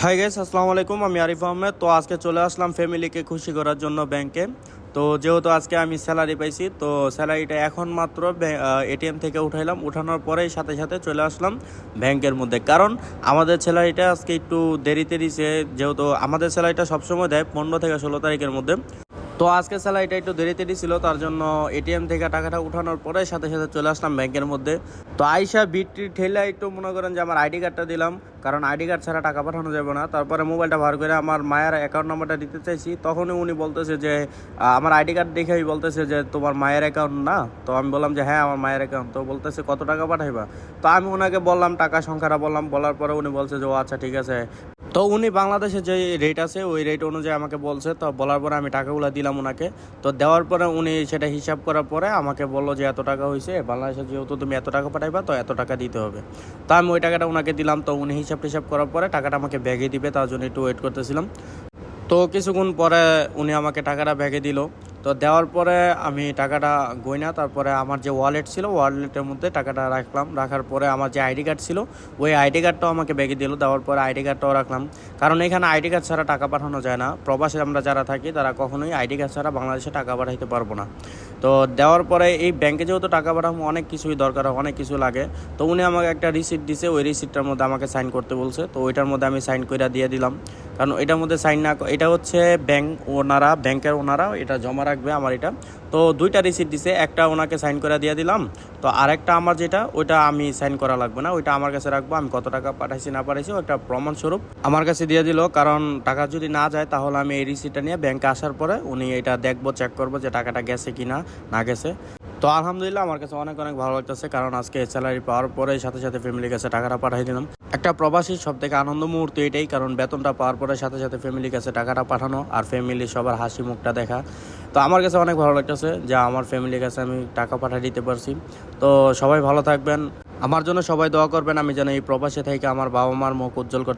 Hi guys, আসসালামু আলাইকুম। আমি আরিফ আহমেদ। তো আজকে চলে আসলাম ফ্যামিলিকে খুশি করার জন্য ব্যাংকে। তো যেহেতু আজকে আমি স্যালারি পাইছি, তো স্যালারিটা এখন মাত্র এটিএম থেকে উঠাইলাম। উঠানোর পরেই সাথে সাথে চলে আসলাম ব্যাংকের মধ্যে, কারণ আমাদের স্যালারিটা আজকে একটু দেরিতে দিছে। যেহেতু আমাদের স্যালারিটা সবসময় দেয় 15 থেকে 16 তারিখের মধ্যে, তো আজকে স্যালারিটা একটু দেরিতে দিছিল, তার জন্য এটিএম থেকে টাকাটা উঠানোর পরে সাথে সাথে চলে আসলাম ব্যাংকের মধ্যে। তো আইসা বিটটি ঠেলে একটু মনে করেন যে আমার আইডি কার্ডটা দিলাম, কারণ আইডি কার্ড ছাড়া টাকা পাঠানো যাবে না। তারপরে মোবাইলটা বার করে আমার মায়ের অ্যাকাউন্ট নাম্বারটা দিতে চাইছি, তখনই উনি বলতেছে যে আমার আইডি কার্ড দেখেই বলতেছে যে তোমার মায়ের অ্যাকাউন্ট না। তো আমি বললাম যে হ্যাঁ, আমার মায়ের অ্যাকাউন্ট। তো বলতেছে কত টাকা পাঠাইবা। তো আমি ওনাকে বললাম, টাকা সংখ্যাটা বললাম। বলার পরে উনি বলছে যে ও আচ্ছা ঠিক আছে। তো উনি বাংলাদেশে যে রেট আছে ওই রেট অনুযায়ী আমাকে বলছে। তো বলার পরে আমি টাকাগুলো দিলাম ওনাকে। তো দেওয়ার পরে উনি সেটা হিসাব করার পরে আমাকে বললো যে এত টাকা হয়েছে, বাংলাদেশে যেহেতু তুমি এত টাকা পাঠাইবা তো এত টাকা দিতে হবে। তো আমি ওই টাকাটা ওনাকে দিলাম। তো উনি হিসাব করার পরে টাকাটা আমাকে ব্যাগে দিবে, তার জন্য একটু ওয়েট করতেছিলাম। তো কিছুক্ষণ পরে উনি আমাকে টাকাটা ব্যাগে দিল। তো দেওয়ার পরে আমি টাকাটা গইনা তারপরে আমার যে ওয়ালেট ছিল ওয়ালেটের মধ্যে টাকাটা রাখলাম। রাখার পরে আমার যে আইডি কার্ড ছিল ওই আইডি কার্ডটাও আমাকে ব্যাগে দিল। দেওয়ার পরে আইডি কার্ডটাও রাখলাম, কারণ এখানে আইডি কার্ড ছাড়া টাকা পাঠানো যায় না। প্রবাসে আমরা যারা থাকি তারা কখনোই আইডি কার্ড ছাড়া বাংলাদেশে টাকা পাঠাইতে পারবো না। তো দেওয়ার পরে এই ব্যাংকে যেহেতু টাকা পাঠাবো অনেক কিছুই দরকার হয়, অনেক কিছু লাগে। তো উনি আমাকে একটা রিসিপ্ট দিছে, ওই রিসিপ্টটার মধ্যে আমাকে সাইন করতে বলছে। তো ওইটার মধ্যে আমি সাইন করে দিয়ে দিলাম, কারণ এটার মধ্যে সাইন না, এটা হচ্ছে ব্যাংকের ওনারা এটা জমা রাখবে আমার এটা। তো দুইটা রিসিপ্ট দিছে, একটা ওনাকে সাইন করে দিয়ে দিলাম। তো আরেকটা আমার যেটা ওইটা আমি সাইন করা লাগবে না, ওইটা আমার কাছে রাখবো। আমি কত টাকা পাঠাইছি না পাঠাইছি একটা প্রমাণস্বরূপ আমার কাছে দিয়ে দিল, কারণ টাকা যদি না যায় তাহলে আমি এই রিসিপ্টটা নিয়ে ব্যাংকে আসার পরে উনি এটা দেখবো, চেক করবো যে টাকাটা গেছে কি না গেছে। তো আলহামদুলিল্লাহ আমার কাছে অনেক অনেক ভালো লাগতেছে, কারণ আজকে স্যালারি পাওয়ার পরে সাথে সাথে ফ্যামিলির কাছে টাকাটা পাঠিয়ে দিলাম। একটা প্রবাসীর সব থেকে আনন্দ মুহূর্ত এটাই, কারণ বেতনটা পাওয়ার পরে সাথে সাথে ফ্যামিলির কাছে টাকাটা পাঠানো আর ফ্যামিলির সবার হাসি মুখটা দেখা। তো আমার কাছে অনেক ভালো লাগতেছে যে আমার ফ্যামিলির কাছে আমি টাকা পাঠিয়ে দিতে পারছি। তো সবাই ভালো থাকবেন, আমার জন্য সবাই দোয়া করবেন, আমি যেন এই প্রবাসে থেকে আমার বাবা মার মুখ উজ্জ্বল করতে